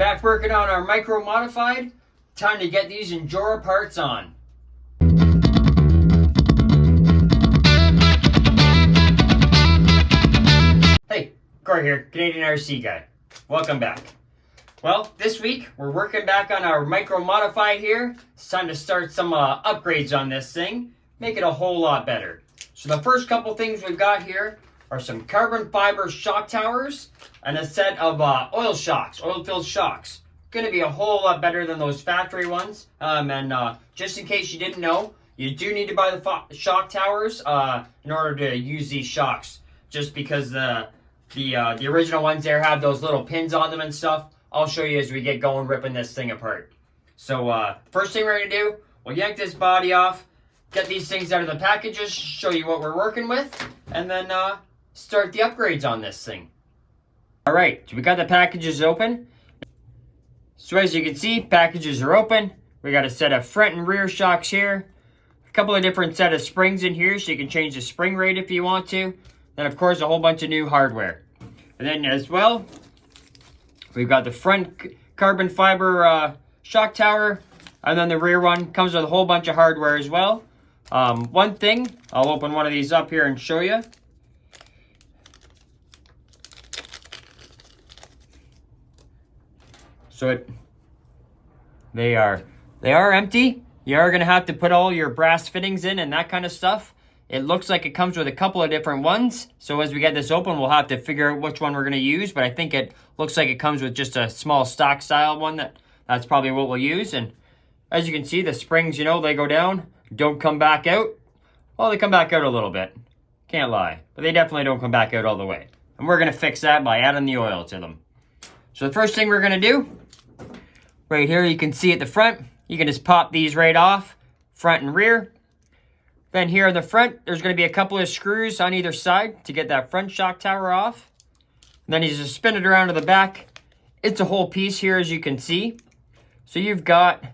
Back working on our Micro Modified. Time to get these Injora parts on. Hey, Corey here, Canadian RC guy. Welcome back. Well, this week we're working back on our Micro Modified here. It's time to start some upgrades on this thing. Make it a whole lot better. So the first couple things we've got here are some carbon fiber shock towers and a set of oil shocks, oil-filled shocks. Going to be a whole lot better than those factory ones. Just in case you didn't know, you do need to buy the shock towers in order to use these shocks. Just because the original ones there have those little pins on them and stuff. I'll show you as we get going ripping this thing apart. So first thing we're going to do, we'll yank this body off, get these things out of the packages, show you what we're working with, and then start the upgrades on this thing. Alright, so we got the packages open. So as you can see, packages are open. We got a set of front and rear shocks here. A couple of different set of springs in here so you can change the spring rate if you want to. Then of course a whole bunch of new hardware. And then as well, we've got the front carbon fiber shock tower. And then the rear one comes with a whole bunch of hardware as well. One thing, I'll open one of these up here and show you. So they are empty. You are going to have to put all your brass fittings in and that kind of stuff. It looks like it comes with a couple of different ones. So as we get this open, we'll have to figure out which one we're going to use. But I think it looks like it comes with just a small stock style one. That's probably what we'll use. And as you can see, the springs, you know, they go down, don't come back out. Well, they come back out a little bit. Can't lie. But they definitely don't come back out all the way. And we're going to fix that by adding the oil to them. So the first thing we're going to do, right here you can see at the front, you can just pop these right off, front and rear. Then here in the front, there's going to be a couple of screws on either side to get that front shock tower off. And then you just spin it around to the back. It's a whole piece here, as you can see. So you've got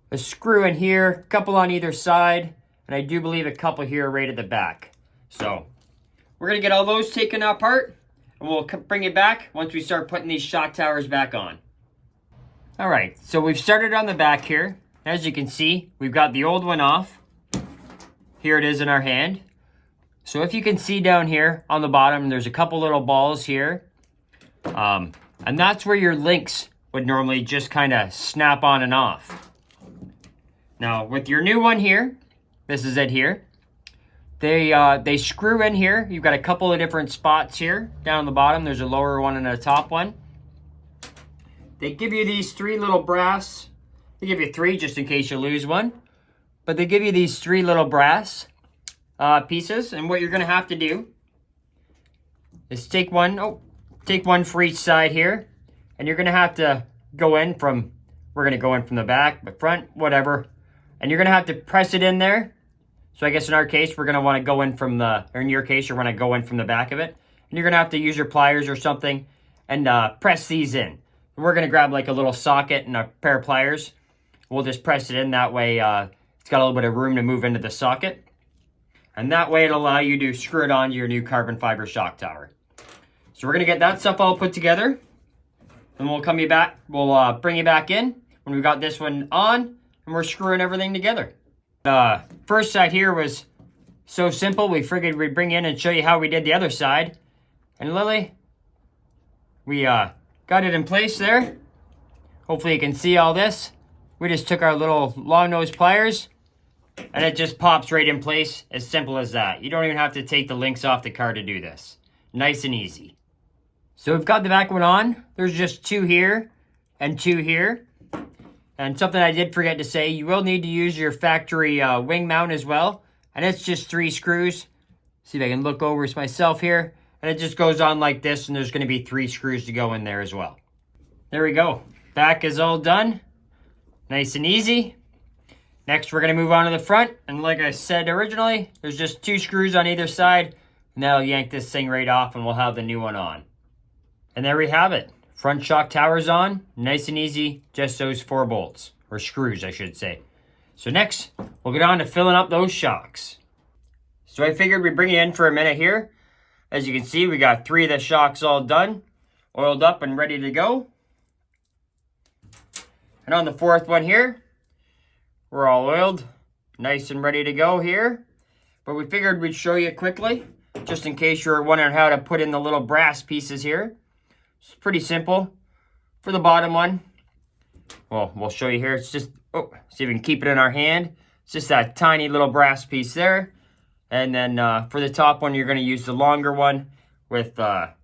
a screw in here, a couple on either side, and I do believe a couple here right at the back. So we're going to get all those taken apart, and we'll bring it back once we start putting these shock towers back on. All right, so we've started on the back here. As you can see, we've got the old one off. Here it is in our hand. So if you can see down here on the bottom, there's a couple little balls here. And that's where your links would normally just kind of snap on and off. Now with your new one here, this is it here. They screw in here. You've got a couple of different spots here. Down on the bottom, there's a lower one and a top one. They give you these three little brass. They give you three just in case you lose one. But they give you these three little brass pieces. And what you're going to have to do is take one for each side here. And you're going to have to go in from, we're going to go in from the back, but front, whatever. And you're going to have to press it in there. So I guess in our case, we're going to want to go in from the, or in your case, you're going to go in from the back of it. And you're going to have to use your pliers or something and press these in. And we're going to grab like a little socket and a pair of pliers. We'll just press it in that way. It's got a little bit of room to move into the socket. And that way it'll allow you to screw it onto your new carbon fiber shock tower. So we're going to get that stuff all put together. And we'll come back. We'll bring you back in when we've got this one on. And we're screwing everything together. The first side here was so simple. We figured we'd bring in and show you how we did the other side. And Lily, we got it in place there. Hopefully you can see all this. We just took our little long nose pliers and it just pops right in place. As simple as that. You don't even have to take the links off the car to do this. Nice and easy. So we've got the back one on. There's just two here and two here. And something I did forget to say, you will need to use your factory wing mount as well. And it's just 3 screws. See if I can look over myself here. And it just goes on like this, and there's going to be 3 screws to go in there as well. There we go. Back is all done. Nice and easy. Next, we're going to move on to the front. And like I said originally, there's just 2 screws on either side. And that'll yank this thing right off, and we'll have the new one on. And there we have it. Front shock tower's on. Nice and easy. Just those 4 bolts. Or screws, I should say. So next, we'll get on to filling up those shocks. So I figured we'd bring you in for a minute here. As you can see, we got 3 of the shocks all done, oiled up and ready to go. And on the fourth one here, we're all oiled, nice and ready to go here. But we figured we'd show you quickly, just in case you're wondering how to put in the little brass pieces here. It's pretty simple. For the bottom one, well, we'll show you here. It's just, see if we can keep it in our hand. It's just that tiny little brass piece there. And then for the top one, you're going to use the longer one with a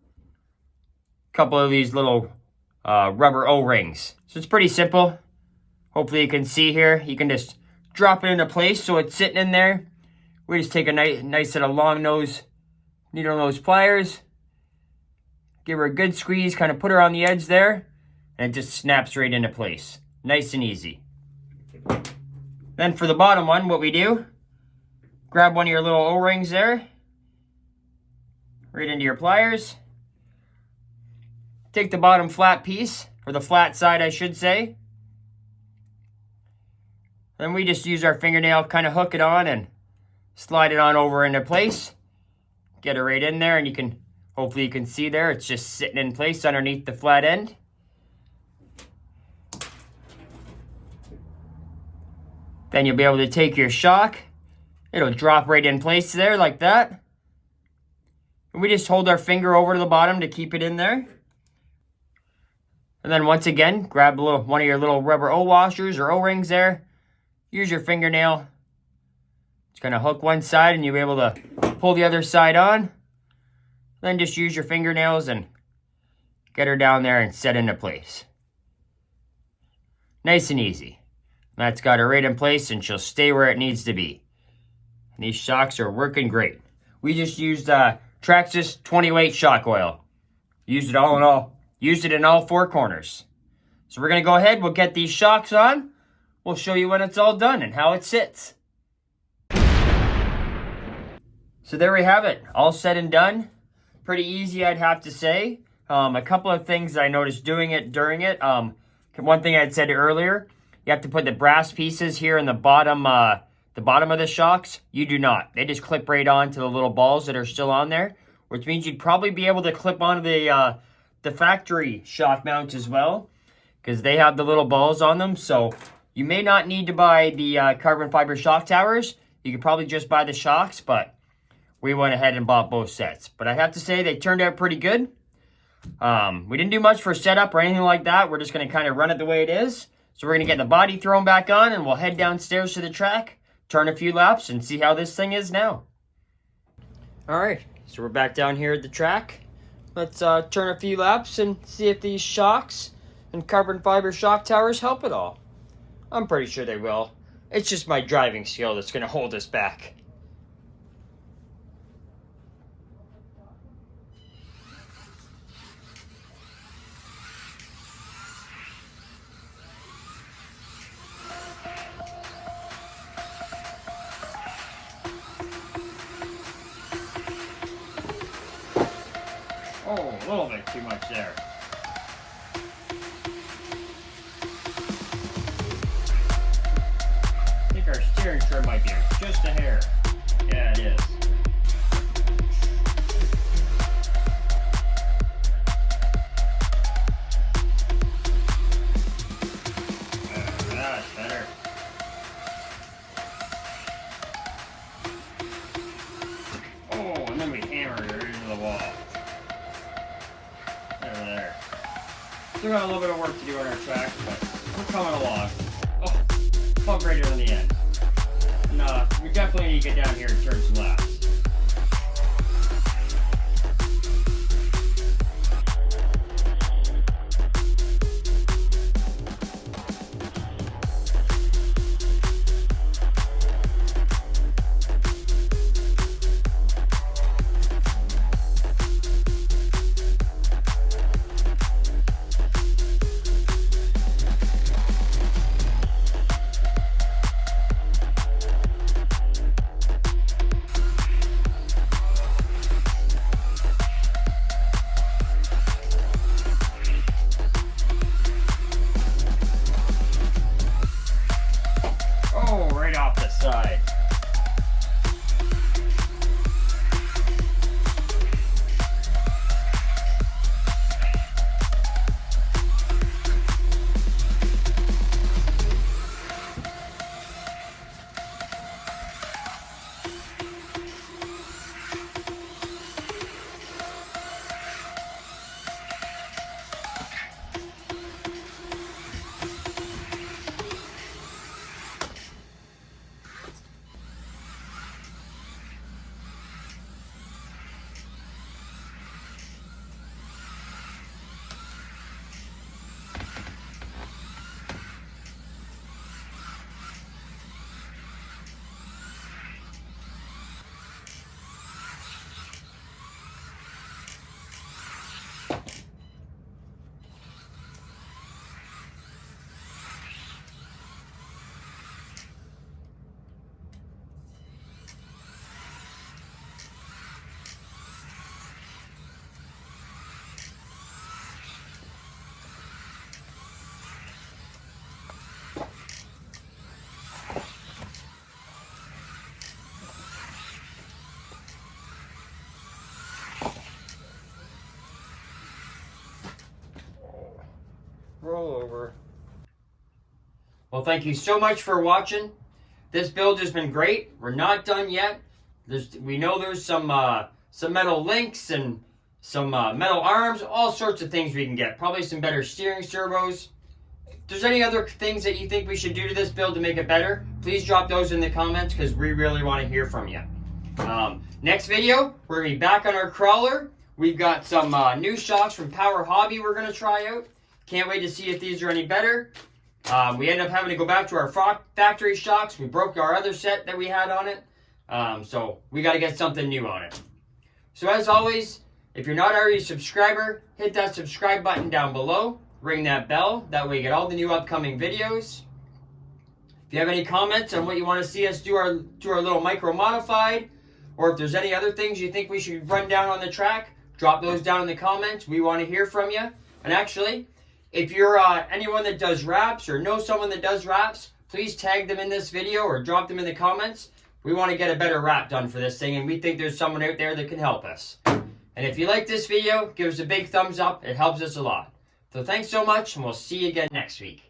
couple of these little rubber O-rings. So it's pretty simple. Hopefully you can see here. You can just drop it into place so it's sitting in there. We just take a nice set of long nose, needle nose pliers. Give her a good squeeze, kind of put her on the edge there. And it just snaps right into place. Nice and easy. Then for the bottom one, what we do, grab one of your little O-rings there. Right into your pliers. Take the bottom flat piece, or the flat side I should say. Then we just use our fingernail, kind of hook it on and slide it on over into place. Get it right in there, and you can, hopefully you can see there, it's just sitting in place underneath the flat end. Then you'll be able to take your shock. It'll drop right in place there like that. And we just hold our finger over to the bottom to keep it in there. And then once again, grab one of your little rubber O-washers or O-rings there. Use your fingernail. It's going to hook one side and you'll be able to pull the other side on. Then just use your fingernails and get her down there and set into place. Nice and easy. That's got her right in place and she'll stay where it needs to be. And these shocks are working great. We just used Traxxas 20-weight shock oil. Used it in all four corners. So we're going to go ahead, we'll get these shocks on. We'll show you when it's all done and how it sits. So there we have it, all said and done. Pretty easy, I'd have to say. A couple of things I noticed during it. One thing I'd said earlier, you have to put the brass pieces here in the bottom of the shocks. You do not. They just clip right on to the little balls that are still on there, which means you'd probably be able to clip onto the factory shock mounts as well, because they have the little balls on them. So you may not need to buy the carbon fiber shock towers. You could probably just buy the shocks, but we went ahead and bought both sets. But I have to say they turned out pretty good. We didn't do much for setup or anything like that. We're just going to kind of run it the way it is. So we're going to get the body thrown back on and we'll head downstairs to the track, turn a few laps, and see how this thing is now. All right, so we're back down here at the track. Let's turn a few laps and see if these shocks and carbon fiber shock towers help at all. I'm pretty sure they will. It's just my driving skill that's going to hold us back. Oh, a little bit too much there. I think our steering trim might be just a hair. Yeah, it is. That's better. Oh, and then we hammer it into the wall. There. Still got a little bit of work to do on our track, but we're coming along. Oh, bump right on the end. No, we definitely need to get down here and turn some laps. Side. Roll over. Well, thank you so much for watching. This build has been great. We're not done yet. We know there's some metal links and some metal arms, all sorts of things we can get. Probably some better steering servos. If there's any other things that you think we should do to this build to make it better, please drop those in the comments because we really want to hear from you. Next video, we're going to be back on our crawler. We've got some new shocks from Power Hobby we're going to try out. Can't wait to see if these are any better. We ended up having to go back to our factory shocks. We broke our other set that we had on it. So we got to get something new on it. So as always, if you're not already a subscriber, hit that subscribe button down below. Ring that bell. That way you get all the new upcoming videos. If you have any comments on what you want to see us do our little micro modified, or if there's any other things you think we should run down on the track, drop those down in the comments. We want to hear from you. And actually, if you're anyone that does wraps or know someone that does wraps, please tag them in this video or drop them in the comments. We want to get a better wrap done for this thing, and we think there's someone out there that can help us. And if you like this video, give us a big thumbs up. It helps us a lot. So thanks so much, and we'll see you again next week.